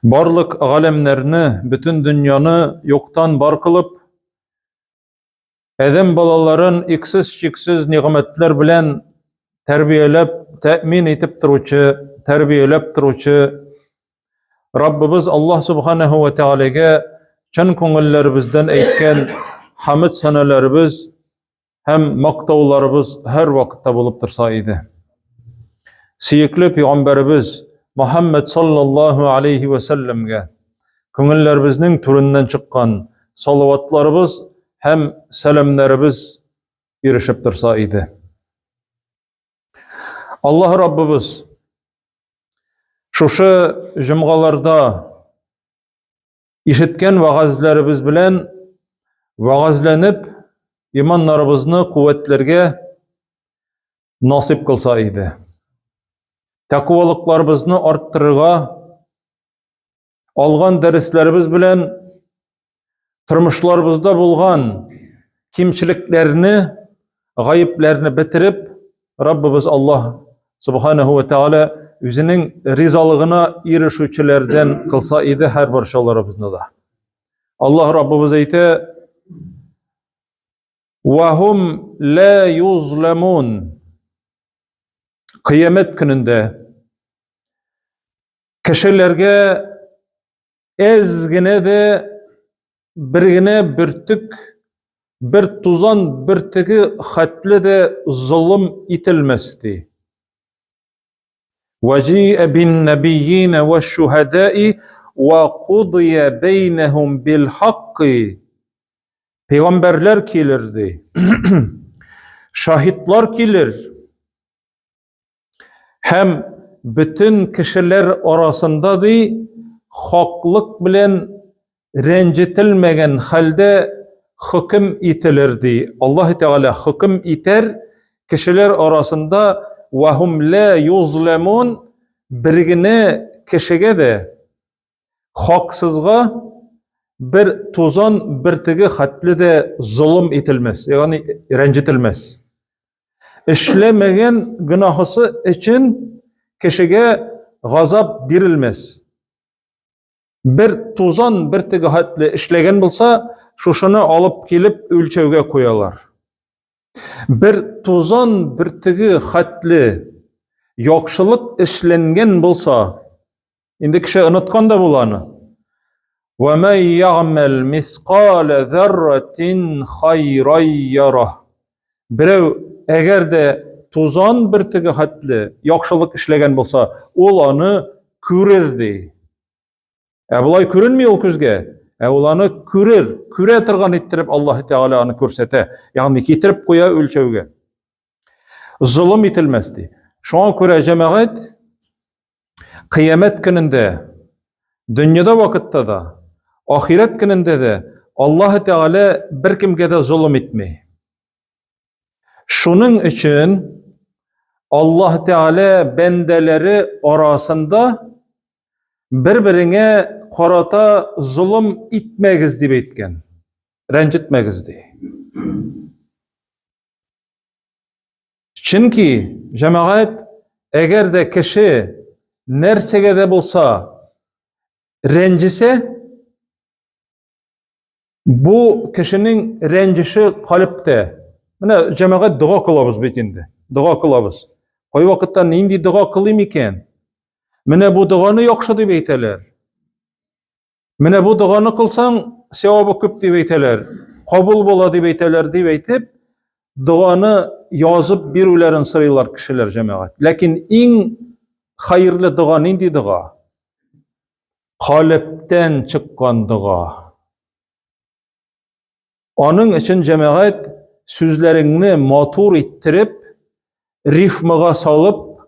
Barlık alemlerini, bütün dünyanı yoktan bar kılıp, Edem balaların iksiz çiksiz nimetler bilen terbiyelep, temin etip turuvchi, terbiyelep turuvchi Rabbimiz Allah subhanahu ve teala'ga chin ko'ngillerimizdan aytgan hamd sanalarimiz hem maqtovlarimiz her vaqtda bo'lib tursa edi. Suyukli Peygamberimiz Muhammed sallallahu aleyhi ve sellem'ge ko'ngillerimizning turinden çıkan salavatlarımız hem selamlarımız erişip tursa edi. Allah Rabbimiz şuşu jumgalarda işitken vaazlarımız bilen vaazlanıp imanlarımızı kuvvetlerge nasip kılsa edi. Takvalıklarımızı arttırıga algan derslerimiz bilen turmuşlarımızda bulgan kimçiliklerini, gayiplerini bitirip Rabbimiz Allah subhanahu ve teala özünün rizalığına erişүүчелерден kılsa idi her barşalarımızda da. Allah Rabbimiz aytı: "Vahum la yuzlamun." Kıyamet gününde kişilerge ezgine de birgine birtük, bir tuzan birtigi hatli de zulüm itilmesdi. وَجِيءَ بِالنَّبِيِّينَ وَالشُّهَدَاءِ وَقُضِيَ بَيْنَهُمْ بِالْحَقِّ. Peygamberler gelirdi. Şahitler gelir. Hem bütün kişiler arasında da haklık bilen rencitilmegen halde hüküm itilirdi. Allah Teala hüküm iter, kişiler arasında vahum la yuzlemun, birgine kişige de haksızga bir tuzan birtigi hatli de zulüm itilmez, yani rencitilmez. İşlemegen günahısı için kişige gazap birilmez. Bir tuzan birtigi hatli işlegen bulsa, şuşunu alıp gelip ölçevge koyalar. Bir tuzan birtigi hatli yakşılık işlengen bulsa, indi kişi unutkan da bulanı. وَمَنْ يَعْمَلْ مِسْقَالَ ذَرَّةٍ خَيْرًا يَرَهُ. Birev eğer de tuzan birtigi hatli yakşılık işlegen bulsa, olanı körerdi. Bulay körünmüyor o közge. Olanı küre tırgan ettirip Allah Teala'nı körsete. Yani getirip koya ölçevge. Zulüm itilmezdi. Şu an köre cemaat kıyamet gününde, dünyada vakitte da, ahiret gününde de Allah Teala bir kimge de zulüm etmeyi. Şunun için Allah Teala bendeleri arasında birbirine qarata zulüm itmegiz deb aytgan. Rencitmegiz de. Çünkü cemaat eğer de kişi nersege de bulsa rencise, bu kişinin rencişi kalpte. Mana cemaat dua kılabız betinde. Dua kılabız. Koy vakitte nindi dua kılayım iken? Mana bu duanı yaxşı deb ayteler. Mana bu duanı kılsan sevabı köp deb ayteler. Kabul bola deb ayteler deb aytib, duanı yazıp birülerin sıraylar kişiler cemaat. Lakin en hayırlı dua nindi dua? Kalpten çıkan dua. Onun için cemaat sözlerini matur ettirip, rifmaga salıp,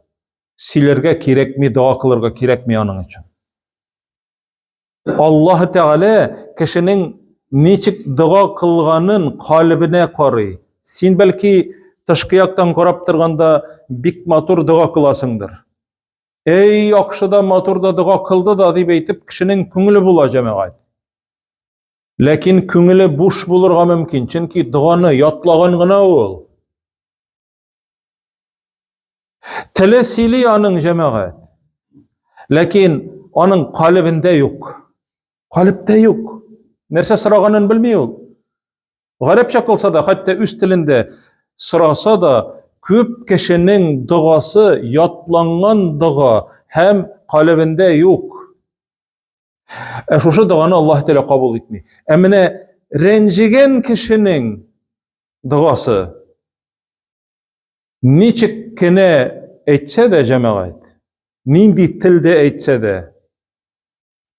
silerge kerekmi, dua kılırga kerekmi onun için. Allah Teala kişinin niçik dua kılganın kalbine qarı. Sen belki tışkıyaktan korap turganda bik matur dua kılasındır. Ey yaxşıda maturda dua kıldı da deb aytib kişinin köngülü bula cemaat. Lakin köngülü boş bulurga mümkün. Çünkü duanı yatlagan gına ol. Tili sili anın cemaat. Lakin Onun kalbinde yok. Kalpte yok. Nerse sıraganın bilmiyor. Garipçe kılsa da, hatta üst dilinde sırasa da, köp kişinin duası yatlangan dua hem kalbinde yok. Şuşu duanı Allah Teala kabul etmiyor. Emine rencigen kişinin duası niçik kine etse de cemaat, nindi tilde etse de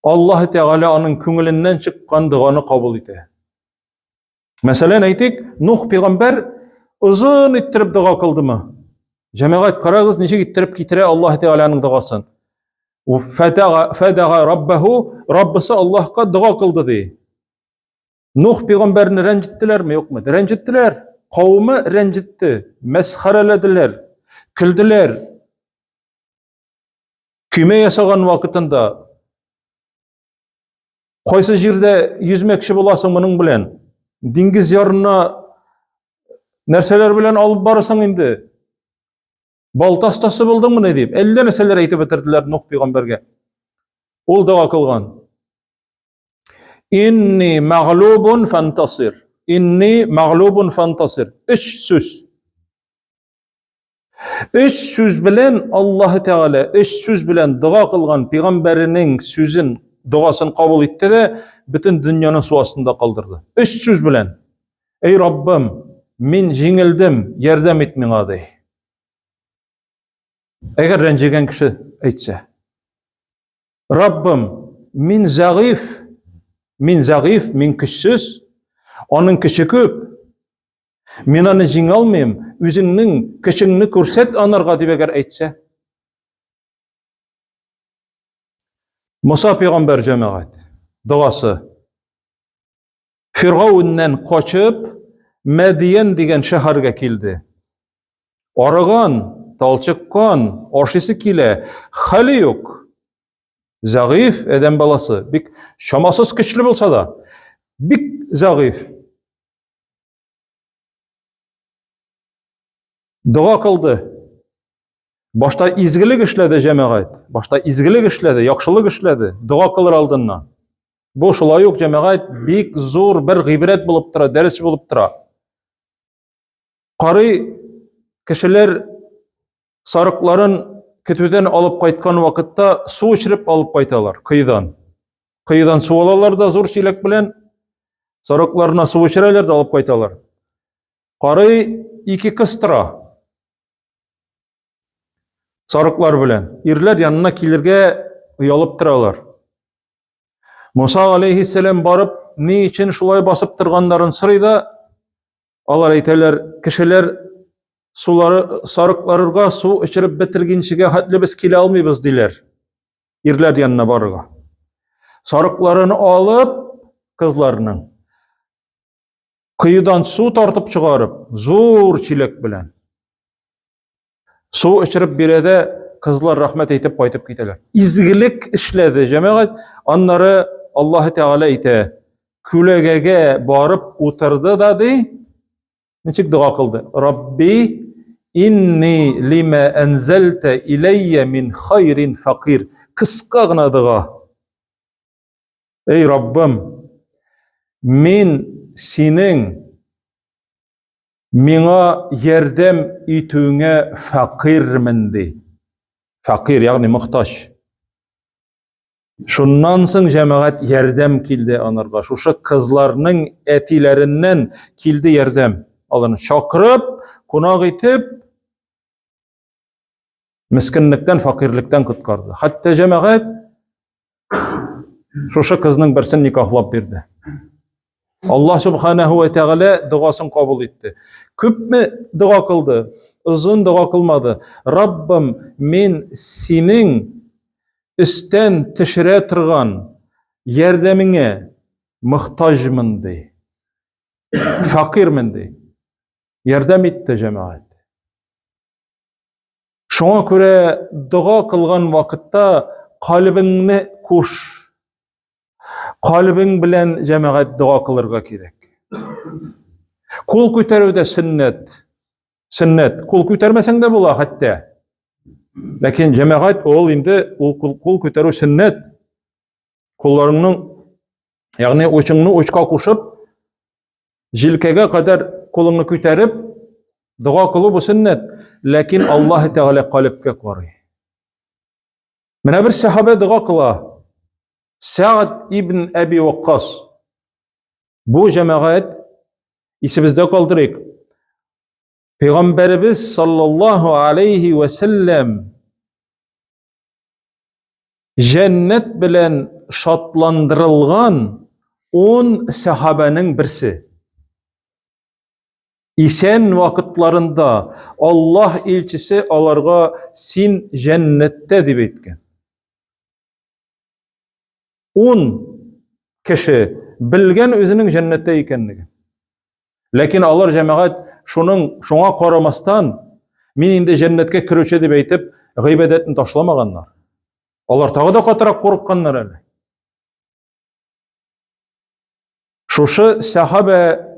Allah Teala onun köngülünden çıkan duanı kabul eder. Mesela aytik, Nuh peygamber uzun ittirip dua kıldı mı? Cemaat karagız niçik ittirip kitire Allah Teala'nın duasını. Fadaga rabbahu, Rabbisi Allah'a dua kıldı diye. Nuh peygamberini rencittiler mi yok mu? Rencittiler. Kavmi rencitti. Mesharelediler. Küldüler. Küme yasagan vakitinde qaysı jerde yüzmekçi bolasın bunun bilen. Dingiz yarına nerseler bilen alıp barasın indi. Baltastası buldun mu ne deyip? 50 neseler aytip bitirdiler Nuh peygamberge. Ol dua kılgan. İnni mağlubun fantasir. İnni mağlubun fantasir. Üç söz. Üç söz bilen Allah Teala, üç söz bilen dua kılgan peygamberinin sözün duasını kabul etti de bütün dünyanın suasında kaldırdı. Üç söz bilen. Ey Rabbim, min jingildim, yardım et min adı. Eğer rencigen kişi etse. Rabbim, min zayıf, min kişsiz, onun kişi köp. Min onu jing almayayım, üzünün kişini körset anarga diye eğer etse. Musa peygamber cemaat duası. Firavundan kaçıp Medyen degan shaharga keldi. Oragan, talchiqqan, oshisi kile, hali yok. Zag'if adam balası. Bik şamasız güçlü bolsa da, bik zag'if. Dua kıldı. Başta izgilik işledi cemaat. Başta izgilik işledi, yaxşılık işledi. Dua kılır aldığından. Bu şulay yok cemaat, bik zor bir gibret bulup tura, ders bulup tura. Qarı kişiler sarıkların kütüden alıp qaytkan vakitte su içirip alıp qaytalar kıyıdan. Kıyıdan su alalar da zor çilek bilen sarıklarına su içirerler de alıp qaytalar. Qarı iki kız tura. Sarıklar bilen. İrler yanına kilirge uyalıp turalar. Musa aleyhisselam barıp ne için şulay basıp turganların sırayda alar ayteler kişiler suları sarıklarırga su içirip bitirginçige hatli biz kile almayız diler. İrler yanına barıga. Sarıklarını alıp kızlarının kıyıdan su tartıp çıkarıp zor çilek bilen su içirip birede kızlar rahmet eytip qaytıp giteler. İzgilik işledi cemaat. Onları Allah Teala ite külegege barıp oturdu da dey. Niçik dua kıldı? Rabbi inni lima enzelte ileyye min hayrin fakir. Kıska gına dua. Ey Rabbim, min senin mina yardım etüğüne fakirmen dey. Fakir yani muhtaç. Şundan soň cemaat yardım kildi anarga. Şuşa kızlarının etilerinden kildi yardım. Alını çakırıp, konak etip, miskinlikten, fakirlikten kutkardı. Hatta cemaat şuşa kızının birisini nikahlap berdi. Allah subhanahu ve teala duasını kabul etti. Köp mü dua kıldı? Uzun dua kılmadı. Rabbim men senin üstten tişire tırgan yardımine muhtajmın dey. Fakirmin dey. Yardım etti cemaat. Şoňa köre dua kılgan vakitte kalbini kuş. Kalbin bilen cemaat dua kılırga kerek. Kul köterüde sünnet. Sünnet. Kul kötermesen de bula hatta. Lakin cemaat ol indi kul köteru sünnet. Kullarının yani uçunu uçka kuşup jilkege kadar kulunu köterip dua kılı bu sünnet. Lakin Allah Teala kalpke koruy. Mena bir sahabe dua kıla. Sa'd ibn Abi Waqqas. Bu cemaat isibizde kaldırık. Peygamberimiz sallallahu aleyhi ve sellem cennet bilen şatlandırılgan 10 sahabenin birisi. İsen vakitlarında Allah elçisi alarga sin cennette dip etken. 10 kişi bilgen özünün cennette ekenligi. Lakin alar cemaat şuna karamastan min indi cennetke kirüçe dip eytip gıybet etini taşlamaganlar. Alar tağı da katarak korkkanlar öyle. Şuşu sahabe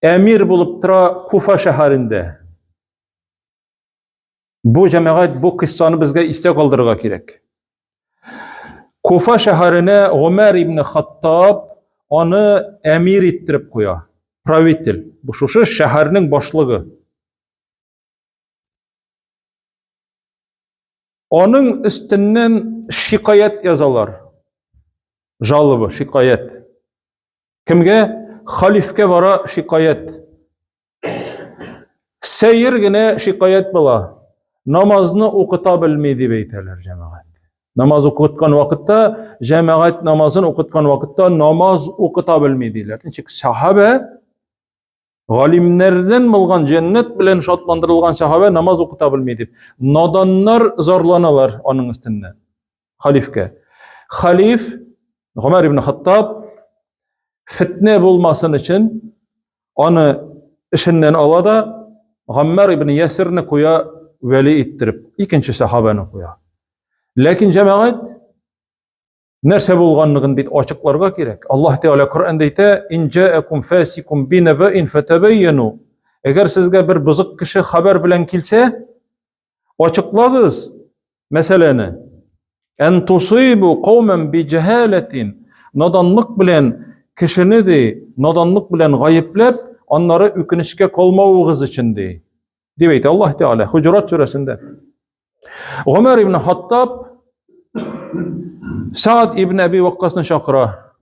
emir bulup tıra Kufa şehrinde. Bu cemaat bu kıssanı bizge istek aldırıga gerek. Kufa şehrine Ömer ibn Hattab onu emir ettirip koya. Pravitil. Bu şuşu şehrinin başlığı. Onun üstünden şikayet yazalar. Jalabı, şikayet. Kimge? Halifke vara şikayet. Seyirgine şikayet bula. Namazını okuta bilmeydi beyteler cemaat. Namaz okutkan vakitte, cemaat namazını okutkan vakitte namaz okuta bilmeydiler. Çünkü sahabe, galimlerden bulgan cennet bilen şatlandırılgan sahabe namaz okuta bilmeydi. Nadanlar zorlanalar onun üstünde. Halifke. Halif, Ömer ibn Hattab, fitne bulmasın için onu işinden ala da Ammar ibn Yasir'ni koya veli ettirip ikinci sahabeni koya. Lakin cemaat nerse bulganlığın bit açıklarga gerek. Allah Teala Kur'an'da ayta in ja'akum fasikum bi naba'in fatabayyanu. Eğer sizge bir bızık kişi haber bilen kilse açıklagız meseleni. En tusibu kavmen bi cehaletin. Nadanlık bilen kişini de nadanlık bilen gayiplep onları ükinişke kolmağınız için de. Deyip Allah Teala Hucurat suresinde. Ömer ibn Hattab Sa'd ibn Abi Waqqas'ın şakıra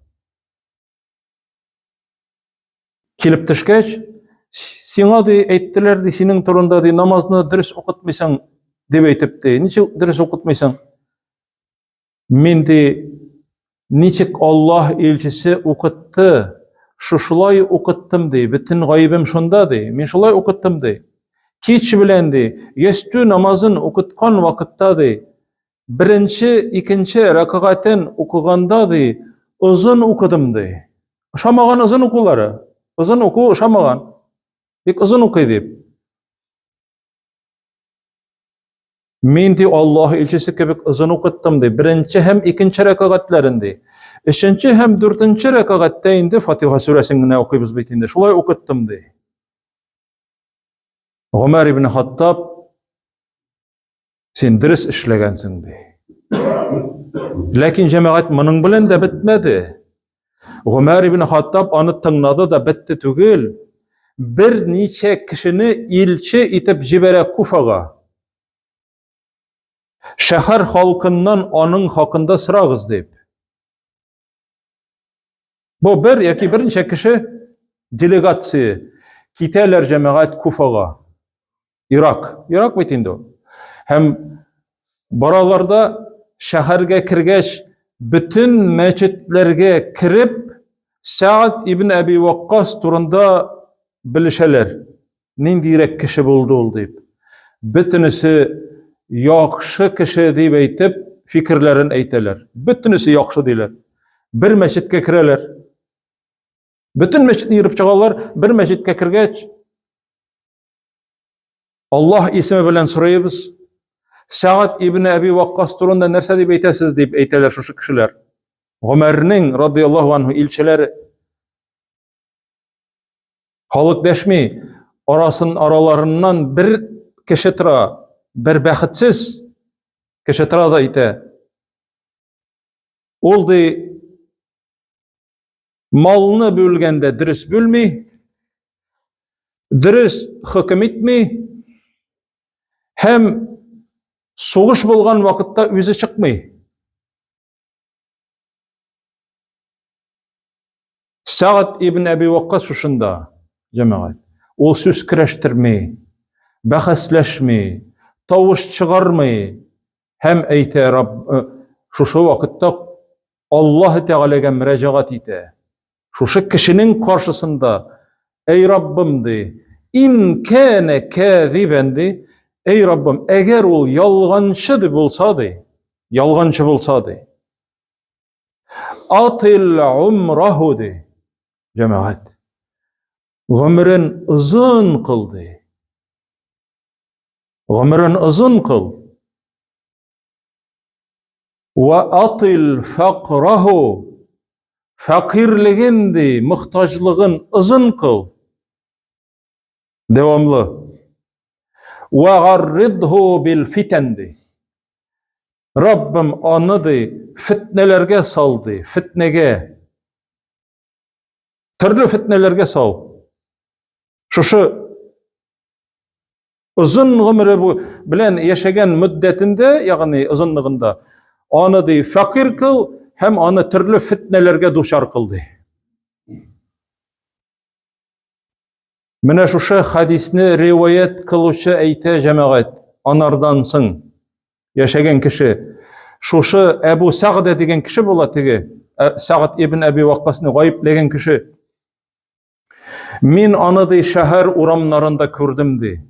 kilip tışkeç sana de ettiler de senin turunda de namazını dürüst okutmaysan deyip eytip de niçin dürüst okutmaysan men de niçik Allah elçisi okuttu şuşulay okuttum de bütün gaybim şunda de men şulay okuttum de kiç bilen de yestü namazın okutkan vakitta de birinci, ikinci rakaten okuganda de uzun okudum de. Uşamagan uzun okuları. Uzun oku uşamagan. Bek uzun oku deyip. Men de Allah elçisi kebek uzun okuttum de. Birinci hem ikinci rakatlarında. Üçüncü hem dördüncü rakatta indi Fatiha suresini okuyubuz bitinde. Şulay okuttum de. Ömer ibn Hattab sen dürüst işlegensin de. Lakin cemaat bunun bilen de bitmedi. Ömer ibn Hattab onu tınladı da bitti tügül. Bir neçe kişini ilçe itip jibere Kufaga. Şehir halkından onun hakkında sırağız deyip. Bu bir yaki bir neçe kişi delegatsiya kiteler cemaat Kufaga. Irak bitindi o. Hem buralarda şehirge kirgeç bütün meçitlerge kirip Sa'd ibn Abi Waqqas turunda bilişeler. Nindirek kişi buldu deyip. Bütünüsü yaxşı kişi deyip eytip fikirlerini eyteler. Bütünüsü yaxşı deyler. Bir meçitke kireler. Bütün meçitni yirip çıkarlar. Bir meçitke kirgeç Allah ismi bilen sorayız. Sa'd ibn Abi Waqqas turunda nerse deyip eytesiz deyip eyteler şu kişiler. Ömer'nin radıyallahu anhu ilçeleri halık deşmi aralarından bir kişi tıra bir baxitsiz kishi turadi ayta. Ol dey malını bölgende dürüst bölmey, dürüst hüküm etmey, hem soğuş bolgan vakıtta özü çıkmay. Sa'd ibn Abi Waqqas şuşunda cemaat. Ol söz kireştirmey, bahasleşmey, tavuş çıkarmay, hem eyte şuşu vakıtta Allah Teala'ga müracaat ete. Şuşu kişinin karşısında ey Rabbim de, in kâne kâziben de, ey Rabbim eğer ol yalgancı bolsa de, yalgancı bolsa de, atil umrahu de, cemaat, ömrün uzun kıl de, ömrün uzun kıl, ve atil fakrahu, fakirligin de, muhtaçlığın uzun kıl, devamlı, ve garridhu bil fitendi. Rabbim anıdı, fitnelerge saldı, fitnege, türlü fitnelerge sal. Şuşu uzun ömrü bu bilen yaşayan müddetinde, yani uzunluğunda anıdı fakir kıl, hem anı türlü fitnelerge duşar kıldı. Mine şuşu hadisini rivayet kıluşu eyte cemaat, anardansın yaşayan kişi. Şuşu Ebu Sa'd degen kişi bola tege, Sa'd ibn Abi Waqqas'ını gayıplayan kişi. Min anıdı şehir uramlarında kürdüm de.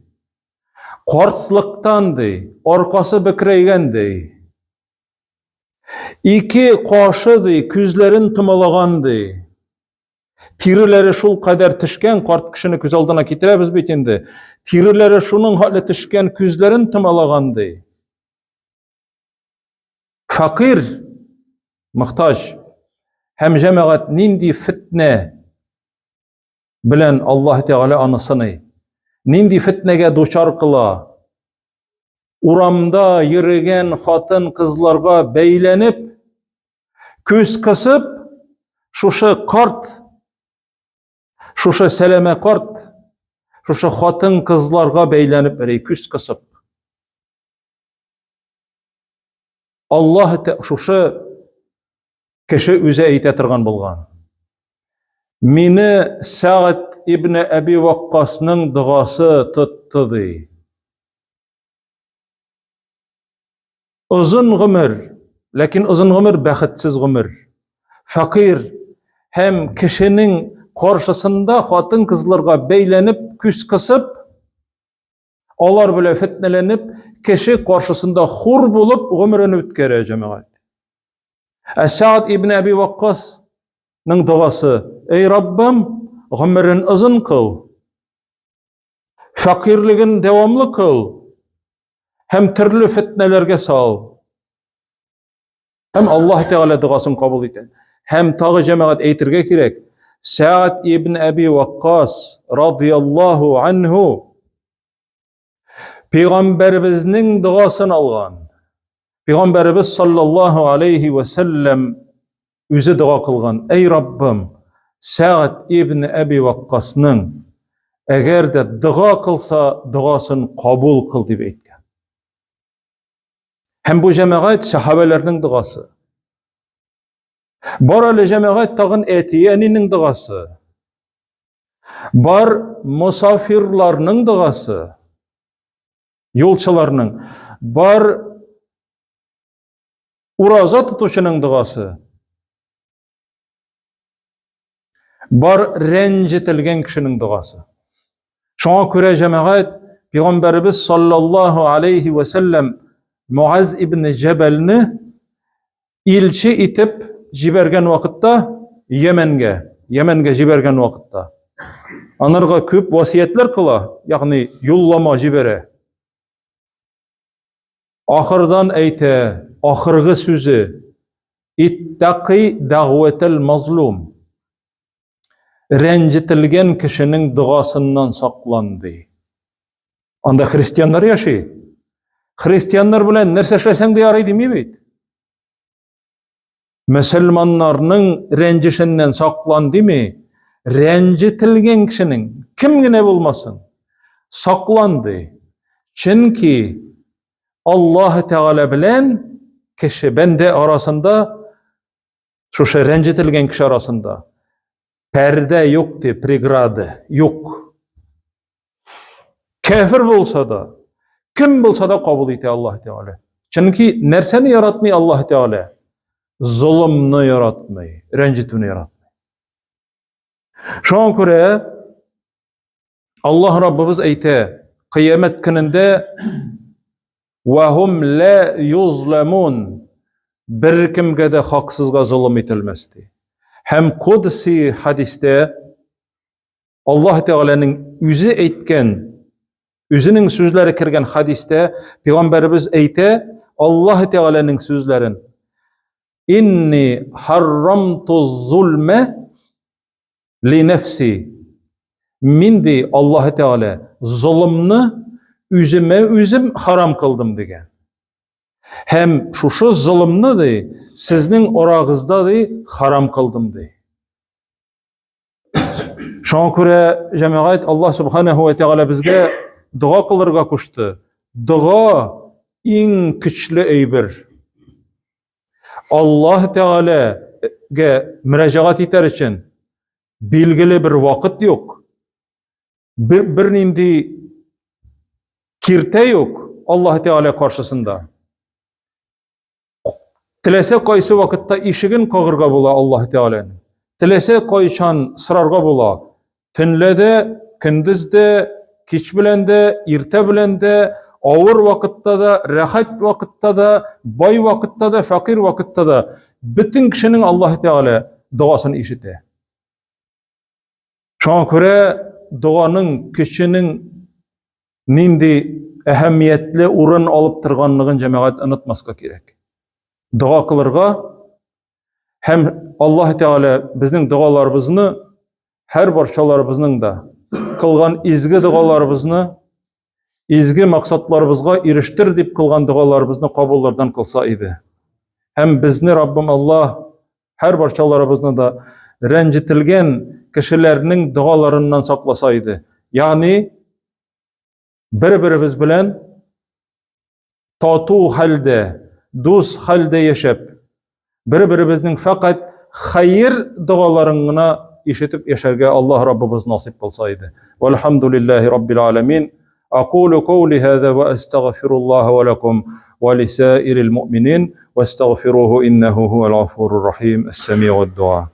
Kortlıktan de, orkası bükreygen de. İki qaşı de, küzlerin tımalagan de. Tirileri şul kadar tişken, kart kişini küz aldına kitirebiz bitindi. Tirileri şunun hali tişken, küzlerin tımalagan de. Fakir, muhtaç, hem cemaat nindi fitne bilen Allah Teala anısını, nindi fitnege duçar kıla, uramda yürüyen hatın kızlarga beylenip, küz kısıp, şuşu kart, şuşu seleme kart, şuşu hatın kızlarga beylenip, küz kısıp, Allah şuşu kişi üze eytetirgan bulgan. Mini Sa'd ibn Abi Waqqas'nın duası tuttudu. Uzun ömür, lakin uzun ömür baxitsiz ömür. Fakir, hem kişinin karşısında hatın kızlarga beylenip, küs kısıp, onlar böyle fitnelenip, kişi karşısında hur bulup ömrünü ütkere cemaat. Sa'd ibn Abi Waqqas'nın duası, ey Rabbim ömrün uzun kıl, fakirligin devamlı kıl, hem türlü fitnelerge sal, hem Allah Teala duasını kabul eten, hem tağı cemaat eytirge kirek, Sa'd ibn Abi Waqqas radıyallahu anhu Peygamberimizin duasını algan. Peygamberimiz sallallahu aleyhi ve sellem üzü dua kılgan. Ey Rabbim, Sa'd ibn Abi Waqqas'nın eğer de dua kılsa duasını kabul kıl diye etken. Hem bu cemaat sahabelerinin duası. Bar öyle cemaat tağın etiyeninin duası. Bar musafirlarının duası. Yolçularının. Bar uraza tutuşunun duası. Bar rencitilgen kişinin duası. Şuna göre cemaat Peygamberimiz sallallahu aleyhi ve sellem Muaz ibn Cebel'ni ilçi itip jibergen vakitta Yemen'ge jibergen vakitta. Anarga köp vasiyetler kıla, yani yollama jibere. Ahırdan eyte, ahırgı sözü, ittaqi da'vetel mazlum. Rencitilgen kişinin duasından saklandı. Anda Hristiyanlar yaşıyor. Hristiyanlar bilen nerse işlesen de yaraydı mı beyt? Müslümanlarının rencişinden saklandı mı? Rencitilgen kişinin kimgine bulmasın? Saklandı. Çünkü Allah Teala bilen kişi bende arasında şu şey rencitilgen kişi arasında perde yoktu, pregrade yok. Kafir bolsa da, kim bolsa da kabul etti Allah Teala. Çünkü nerseni yaratmay Allah Teala? Zulümni yaratmay, rencitini yaratmay. Şoňa göre Allah Rabbimiz eýte, kıyamet gününde وَهُمْ لَا يُظْلَمُونَ bir kimge de haksızga zulüm etilmezdi. Hem Kudsi hadiste Allah Teala'nın yüzü eýtgen, yüzünün sözleri kirgen hadiste Peygamberimiz eýte, Allah Teala'nın sözlerin inni harramtu zulme li nefsi. Mindi Allah Teala zulümni üzüme üzüm haram kıldım degen. Hem şu zulümni de sizning orağızda de haram kıldım de. Şoňa göre jemaat Allah Subhanahu ve Teala bizge dua kılırga kuştu. Dua en küçlü eýbir. Allah Teala'ga mürajaat eter için belgili bir vakit yok. Bir nindi kirte yok Allah Teala karşısında. Tilese kaysı vakitte işigin kağırga bola Allah Teala'nın. Tilese kayşan sırarga bola. Tünlede, kündüzde, kiç bilende, irte bilende, ağır vakitte da, rahat vakitte da, bay vakitte da, fakir vakitte da bütün kişinin Allah Teala duasını işite. Şoňa göre duanın kişinin nindi ehemmiyetli urun alıp turganlygyn jemaat unutmaska gerek. Dua kılırga hem Allah Teala bizning dualarımızny her barçalarımızның da kılgan izgi dualarımızny izgi maksatlarımızga eriştir dip kılgan dualarımızny kabullardan kılsa idi. Hem bizni Rabbim Allah her barçalarımızny da rencitilgen kişilerinin dualarından saklasaydı. Yani bir-birimiz bilen tatu halde, dus halde yaşap, bir-birimizning fakat hayır dualarına işitip yaşarga Allah Rabbimiz nasip kılsaydı. Velhamdülillahi Rabbil alemin. أقول قولي هذا وأستغفر الله ولكم ولسائر المؤمنين واستغفروه إنه هو الغفور الرحيم السميع الدعاء.